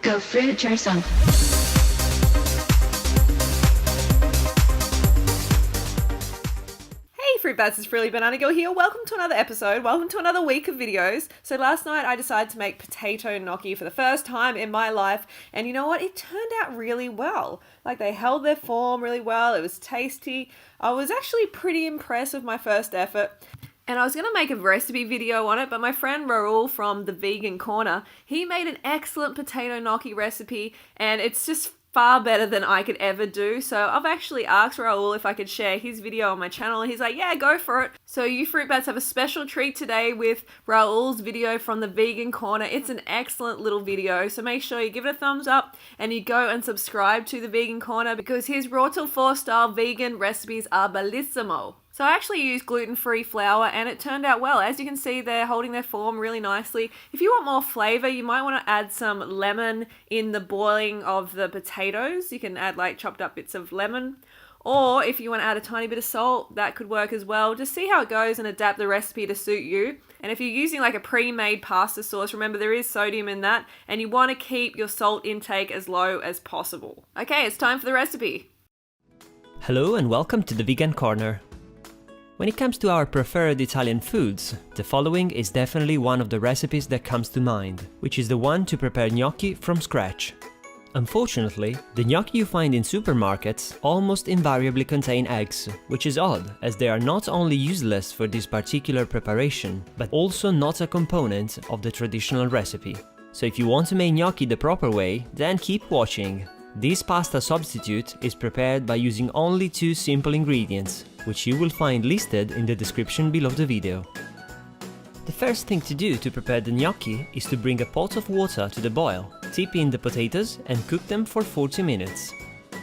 Go fruit yourself. Fruit Bats, it's Really Banana Girl here. Welcome to another episode. Welcome to another week of videos. So last night I decided to make potato gnocchi for the first time in my life, and you know what? It turned out really well. Like, they held their form really well. It was tasty. I was actually pretty impressed with my first effort. And I was going to make a recipe video on it, but my friend Raul from the Vegan Corner, he made an excellent potato gnocchi recipe, and it's just far better than I could ever do. So I've actually asked Raul if I could share his video on my channel, and he's like, yeah, go for it. So you Fruit Bats have a special treat today with Raul's video from the Vegan Corner. It's an excellent little video, so make sure you give it a thumbs up and you go and subscribe to the Vegan Corner because his raw till 4 style vegan recipes are bellissimo. So I actually used gluten-free flour and it turned out well. As you can see, they're holding their form really nicely. If you want more flavor, you might want to add some lemon in the boiling of the potatoes. You can add like chopped up bits of lemon. Or if you want to add a tiny bit of salt, that could work as well. Just see how it goes and adapt the recipe to suit you. And if you're using like a pre-made pasta sauce, remember there is sodium in that, and you want to keep your salt intake as low as possible. Okay, it's time for the recipe. Hello and welcome to the Vegan Corner. When it comes to our preferred Italian foods, the following is definitely one of the recipes that comes to mind, which is the one to prepare gnocchi from scratch. Unfortunately, the gnocchi you find in supermarkets almost invariably contain eggs, which is odd as they are not only useless for this particular preparation, but also not a component of the traditional recipe. So if you want to make gnocchi the proper way, then keep watching. This pasta substitute is prepared by using only 2 simple ingredients, which you will find listed in the description below the video. The first thing to do to prepare the gnocchi is to bring a pot of water to the boil, tip in the potatoes and cook them for 40 minutes.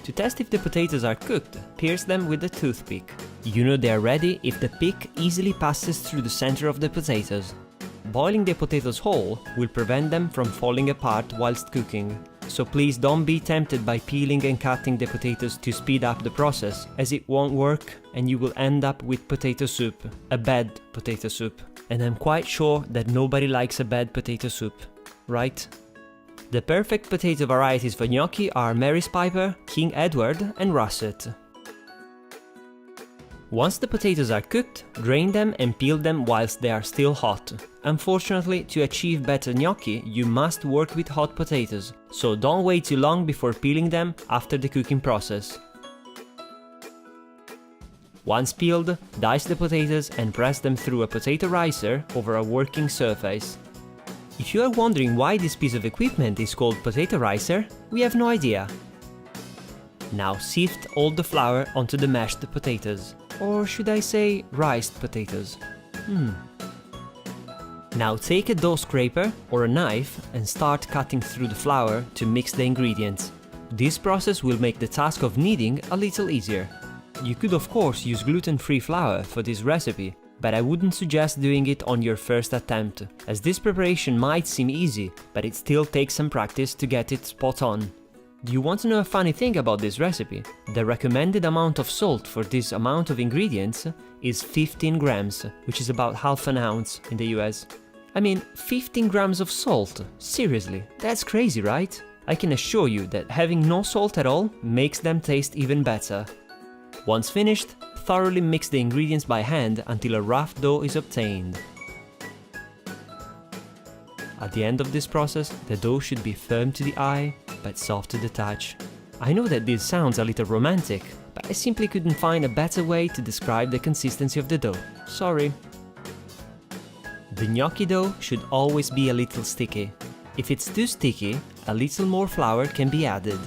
To test if the potatoes are cooked, pierce them with a toothpick. You know they are ready if the pick easily passes through the center of the potatoes. Boiling the potatoes whole will prevent them from falling apart whilst cooking. So please don't be tempted by peeling and cutting the potatoes to speed up the process, as it won't work and you will end up with potato soup, a bad potato soup. And I'm quite sure that nobody likes a bad potato soup, right? The perfect potato varieties for gnocchi are Mary's Piper, King Edward and Russet. Once the potatoes are cooked, drain them and peel them whilst they are still hot. Unfortunately, to achieve better gnocchi, you must work with hot potatoes, so don't wait too long before peeling them after the cooking process. Once peeled, dice the potatoes and press them through a potato ricer over a working surface. If you are wondering why this piece of equipment is called potato ricer, we have no idea. Now sift all the flour onto the mashed potatoes. Or should I say riced potatoes? Now take a dough scraper or a knife and start cutting through the flour to mix the ingredients. This process will make the task of kneading a little easier. You could of course use gluten-free flour for this recipe, but I wouldn't suggest doing it on your first attempt, as this preparation might seem easy, but it still takes some practice to get it spot on. Do you want to know a funny thing about this recipe? The recommended amount of salt for this amount of ingredients is 15 grams, which is about half an ounce in the US. I mean, 15 grams of salt? Seriously, that's crazy, right? I can assure you that having no salt at all makes them taste even better. Once finished, thoroughly mix the ingredients by hand until a rough dough is obtained. At the end of this process, the dough should be firm to the eye, but soft to the touch. I know that this sounds a little romantic, but I simply couldn't find a better way to describe the consistency of the dough. Sorry. The gnocchi dough should always be a little sticky. If it's too sticky, a little more flour can be added.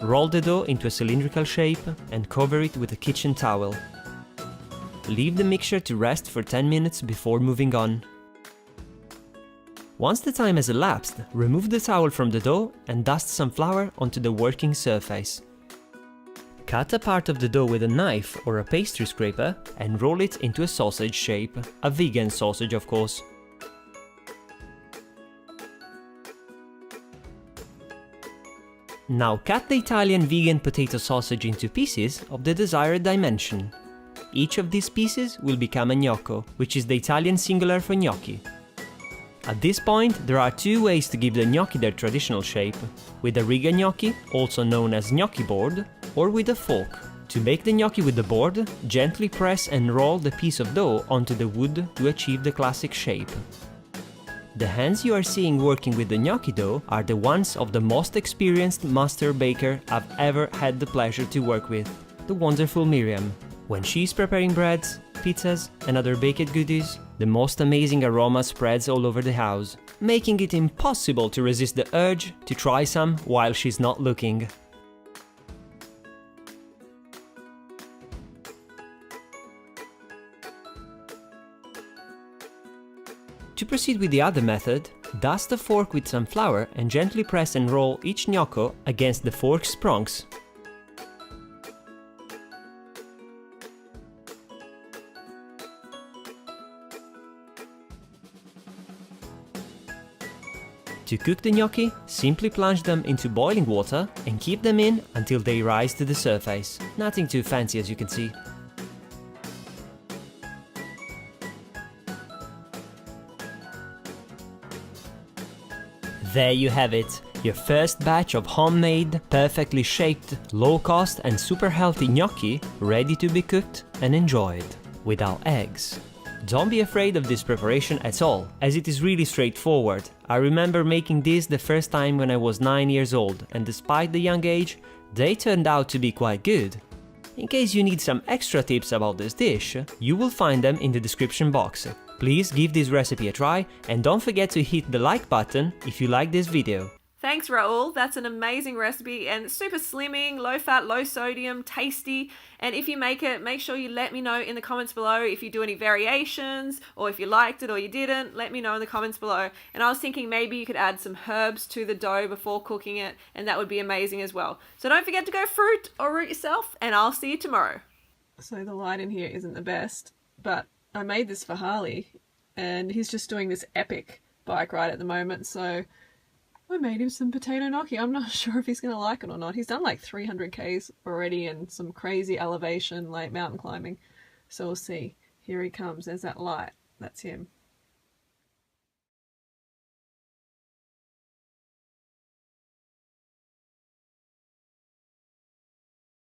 Roll the dough into a cylindrical shape and cover it with a kitchen towel. Leave the mixture to rest for 10 minutes before moving on. Once the time has elapsed, remove the towel from the dough and dust some flour onto the working surface. Cut a part of the dough with a knife or a pastry scraper and roll it into a sausage shape, a vegan sausage of course. Now cut the Italian vegan potato sausage into pieces of the desired dimension. Each of these pieces will become a gnocco, which is the Italian singular for gnocchi. At this point, there are two ways to give the gnocchi their traditional shape: with a riga gnocchi, also known as gnocchi board, or with a fork. To make the gnocchi with the board, gently press and roll the piece of dough onto the wood to achieve the classic shape. The hands you are seeing working with the gnocchi dough are the ones of the most experienced master baker I've ever had the pleasure to work with, the wonderful Miriam. When she's preparing breads, pizzas and other baked goodies, the most amazing aroma spreads all over the house, making it impossible to resist the urge to try some while she's not looking. To proceed with the other method, dust a fork with some flour and gently press and roll each gnocco against the fork's prongs. To cook the gnocchi, simply plunge them into boiling water and keep them in until they rise to the surface. Nothing too fancy, as you can see. There you have it, your first batch of homemade, perfectly shaped, low-cost and super healthy gnocchi ready to be cooked and enjoyed, without eggs. Don't be afraid of this preparation at all, as it is really straightforward. I remember making this the first time when I was 9 years old, and despite the young age, they turned out to be quite good. In case you need some extra tips about this dish, you will find them in the description box. Please give this recipe a try and don't forget to hit the like button if you like this video. Thanks, Raoul. That's an amazing recipe and super slimming, low fat, low sodium, tasty. And if you make it, make sure you let me know in the comments below if you do any variations or if you liked it or you didn't. Let me know in the comments below. And I was thinking maybe you could add some herbs to the dough before cooking it, and that would be amazing as well. So don't forget to go fruit or root yourself, and I'll see you tomorrow. So the light in here isn't the best, but I made this for Harley and he's just doing this epic bike ride at the moment, so I made him some potato gnocchi. I'm not sure if he's going to like it or not. He's done like 300 Ks already and some crazy elevation, like mountain climbing. So we'll see. Here he comes. There's that light. That's him.